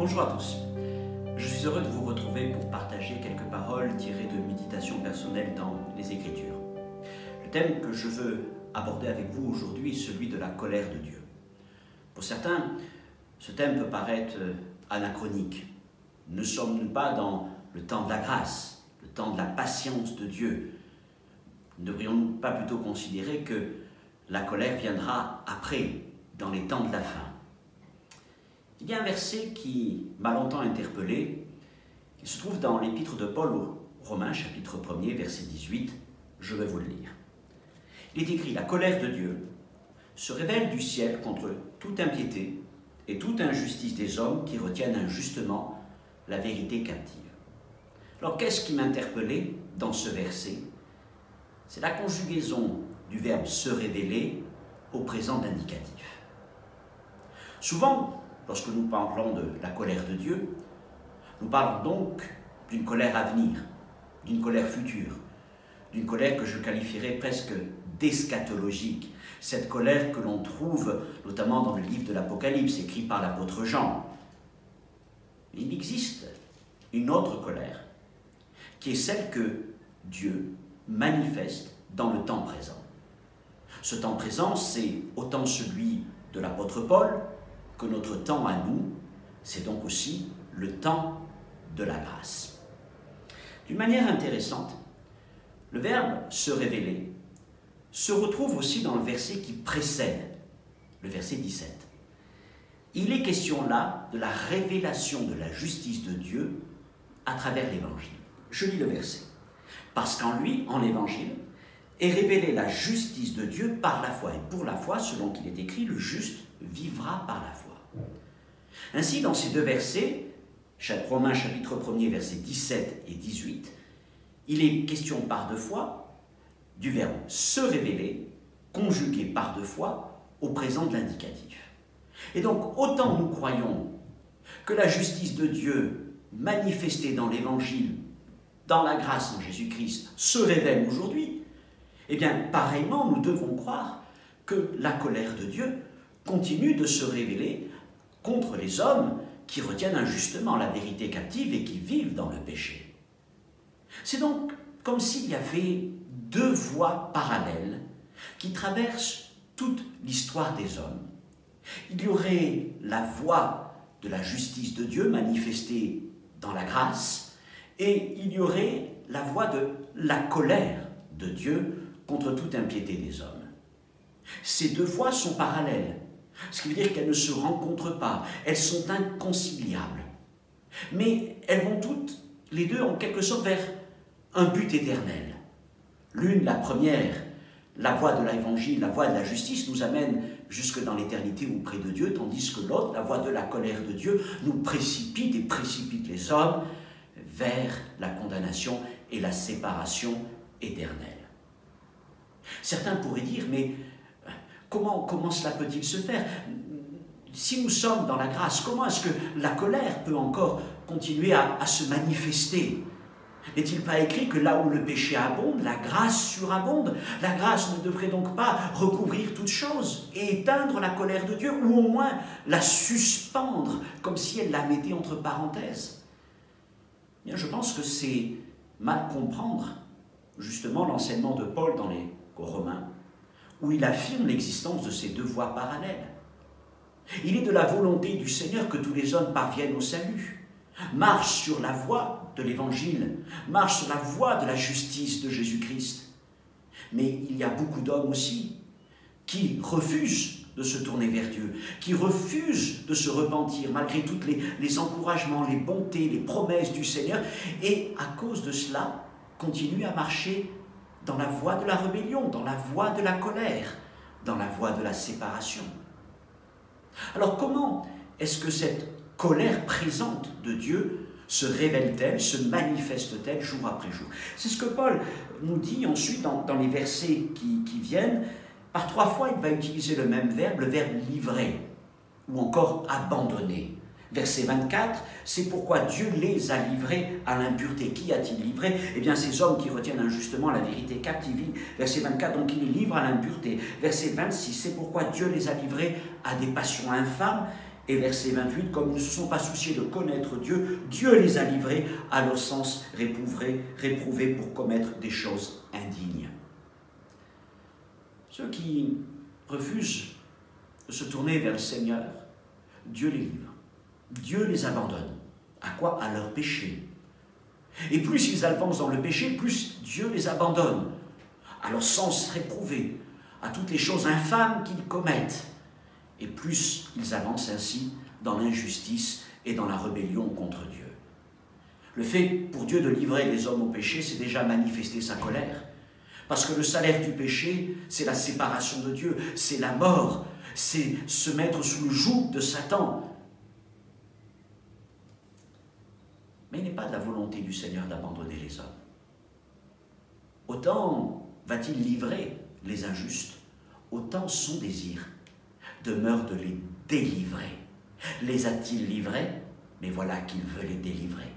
Bonjour à tous, je suis heureux de vous retrouver pour partager quelques paroles tirées de méditations personnelles dans les Écritures. Le thème que je veux aborder avec vous aujourd'hui est celui de la colère de Dieu. Pour certains, ce thème peut paraître anachronique. Ne sommes-nous pas dans le temps de la grâce, le temps de la patience de Dieu? Ne devrions-nous pas plutôt considérer que la colère viendra après, dans les temps de la fin? Il y a un verset qui m'a longtemps interpellé. Il se trouve dans l'épître de Paul aux Romains, chapitre 1er, verset 18. Je vais vous le lire. Il est écrit « La colère de Dieu se révèle du ciel contre toute impiété et toute injustice des hommes qui retiennent injustement la vérité captive. » Alors, qu'est-ce qui m'interpellait dans ce verset? C'est la conjugaison du verbe « se révéler » au présent d'indicatif. Souvent, lorsque nous parlons de la colère de Dieu, nous parlons donc d'une colère à venir, d'une colère future, d'une colère que je qualifierais presque d'eschatologique, cette colère que l'on trouve notamment dans le livre de l'Apocalypse, écrit par l'apôtre Jean. Mais il existe une autre colère, qui est celle que Dieu manifeste dans le temps présent. Ce temps présent, c'est autant celui de l'apôtre Paul, que notre temps à nous, c'est donc aussi le temps de la grâce. D'une manière intéressante, le verbe « se révéler » se retrouve aussi dans le verset qui précède, le verset 17. Il est question là de la révélation de la justice de Dieu à travers l'Évangile. Je lis le verset. « Parce qu'en lui, en l'Évangile, est révélée la justice de Dieu par la foi. Et pour la foi, selon qu'il est écrit, le juste vivra par la foi. » Ainsi, dans ces deux versets, Romains chapitre 1er, versets 17 et 18, il est question par deux fois du verbe « se révéler », conjugué par deux fois au présent de l'indicatif. Et donc, autant nous croyons que la justice de Dieu manifestée dans l'Évangile, dans la grâce en Jésus-Christ, se révèle aujourd'hui, eh bien, pareillement, nous devons croire que la colère de Dieu continue de se révéler contre les hommes qui retiennent injustement la vérité captive et qui vivent dans le péché. C'est donc comme s'il y avait deux voies parallèles qui traversent toute l'histoire des hommes. Il y aurait la voie de la justice de Dieu manifestée dans la grâce, et il y aurait la voie de la colère de Dieu contre toute impiété des hommes. Ces deux voies sont parallèles, ce qui veut dire qu'elles ne se rencontrent pas, elles sont inconciliables. Mais elles vont toutes, les deux, en quelque sorte, vers un but éternel. L'une, la première, la voie de l'Évangile, la voie de la justice, nous amène jusque dans l'éternité auprès de Dieu, tandis que l'autre, la voie de la colère de Dieu, nous précipite et précipite les hommes vers la condamnation et la séparation éternelle. Certains pourraient dire, mais comment cela peut-il se faire? Si nous sommes dans la grâce, comment est-ce que la colère peut encore continuer à se manifester? N'est-il pas écrit que là où le péché abonde, la grâce surabonde? La grâce ne devrait donc pas recouvrir toute chose et éteindre la colère de Dieu, ou au moins la suspendre, comme si elle la mettait entre parenthèses? Bien, je pense que c'est mal comprendre justement l'enseignement de Paul dans les Romains, où il affirme l'existence de ces deux voies parallèles. Il est de la volonté du Seigneur que tous les hommes parviennent au salut, marchent sur la voie de l'Évangile, marchent sur la voie de la justice de Jésus-Christ. Mais il y a beaucoup d'hommes aussi qui refusent de se tourner vers Dieu, qui refusent de se repentir malgré tous les encouragements, les bontés, les promesses du Seigneur, et à cause de cela, continuent à marcher dans la voie de la rébellion, dans la voie de la colère, dans la voie de la séparation. Alors comment est-ce que cette colère présente de Dieu se révèle-t-elle, se manifeste-t-elle jour après jour? C'est ce que Paul nous dit ensuite dans les versets qui viennent. Par trois fois, il va utiliser le même verbe, le verbe « livrer » ou encore « abandonner ». Verset 24, c'est pourquoi Dieu les a livrés à l'impureté. Qui a-t-il livré? Eh bien, ces hommes qui retiennent injustement la vérité captive. Verset 24, donc il les livre à l'impureté. Verset 26, c'est pourquoi Dieu les a livrés à des passions infâmes Et verset 28, comme ils ne se sont pas souciés de connaître Dieu, Dieu les a livrés à leur sens réprouvés pour commettre des choses indignes. Ceux qui refusent de se tourner vers le Seigneur, Dieu les livre. Dieu les abandonne. À quoi? À leur péché. Et plus ils avancent dans le péché, plus Dieu les abandonne à leur sens réprouvé, à toutes les choses infâmes qu'ils commettent. Et plus ils avancent ainsi dans l'injustice et dans la rébellion contre Dieu. Le fait pour Dieu de livrer les hommes au péché, c'est déjà manifester sa colère. Parce que le salaire du péché, c'est la séparation de Dieu, c'est la mort, c'est se mettre sous le joug de Satan. Mais il n'est pas de la volonté du Seigneur d'abandonner les hommes. Autant va-t-il livrer les injustes, autant son désir demeure de les délivrer. Les a-t-il livrés? Mais voilà qu'il veut les délivrer.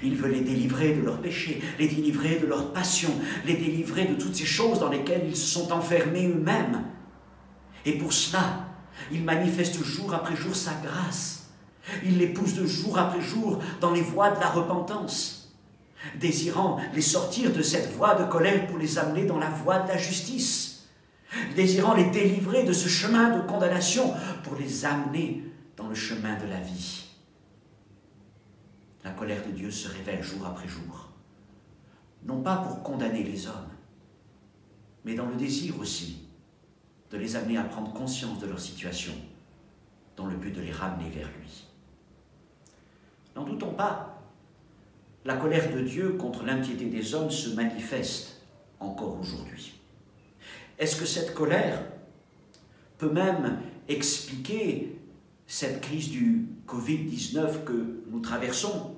Il veut les délivrer de leurs péchés, les délivrer de leurs passions, les délivrer de toutes ces choses dans lesquelles ils se sont enfermés eux-mêmes. Et pour cela, il manifeste jour après jour sa grâce. Il les pousse de jour après jour dans les voies de la repentance, désirant les sortir de cette voie de colère pour les amener dans la voie de la justice, désirant les délivrer de ce chemin de condamnation pour les amener dans le chemin de la vie. La colère de Dieu se révèle jour après jour, non pas pour condamner les hommes, mais dans le désir aussi de les amener à prendre conscience de leur situation, dans le but de les ramener vers lui. N'en doutons pas, la colère de Dieu contre l'impiété des hommes se manifeste encore aujourd'hui. Est-ce que cette colère peut même expliquer cette crise du Covid-19 que nous traversons?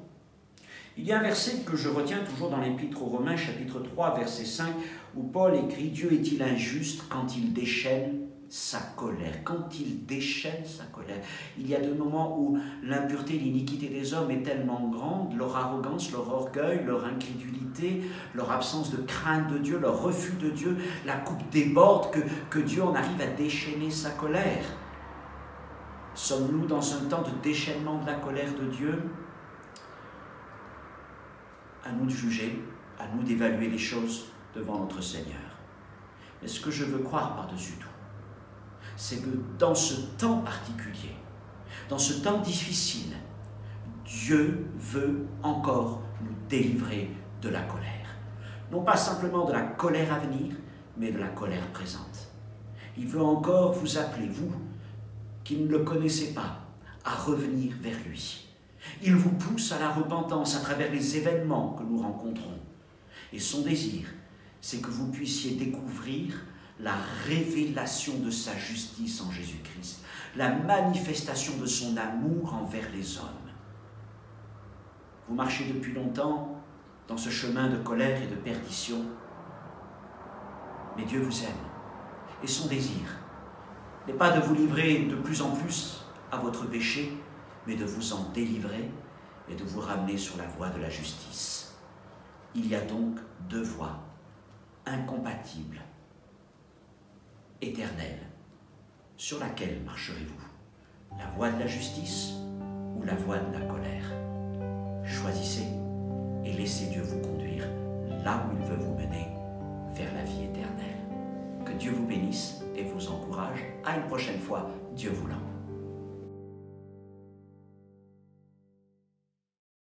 Il y a un verset que je retiens toujours dans l'Épître aux Romains, chapitre 3, verset 5, où Paul écrit « Dieu est-il injuste quand il déchaîne sa colère ?» Quand il déchaîne sa colère. Il y a des moments où l'impureté, l'iniquité des hommes est tellement grande, leur arrogance, leur orgueil, leur incrédulité, leur absence de crainte de Dieu, leur refus de Dieu, la coupe déborde, que Dieu en arrive à déchaîner sa colère. Sommes-nous dans un temps de déchaînement de la colère de Dieu? À nous de juger, à nous d'évaluer les choses devant notre Seigneur. Mais ce que je veux croire par-dessus tout, c'est que dans ce temps particulier, dans ce temps difficile, Dieu veut encore nous délivrer de la colère. Non pas simplement de la colère à venir, mais de la colère présente. Il veut encore vous appeler, vous, qui ne le connaissez pas, à revenir vers lui. Il vous pousse à la repentance à travers les événements que nous rencontrons. Et son désir, c'est que vous puissiez découvrir la révélation de sa justice en Jésus-Christ, la manifestation de son amour envers les hommes. Vous marchez depuis longtemps dans ce chemin de colère et de perdition, mais Dieu vous aime. Et son désir n'est pas de vous livrer de plus en plus à votre péché, mais de vous en délivrer et de vous ramener sur la voie de la justice. Il y a donc deux voies incompatibles, éternelles. Sur laquelle marcherez-vous? La voie de la justice ou la voie de la colère? Choisissez et laissez Dieu vous conduire là où il veut vous mener, vers la vie éternelle. Que Dieu vous bénisse et vous encourage. À une prochaine fois, Dieu voulant.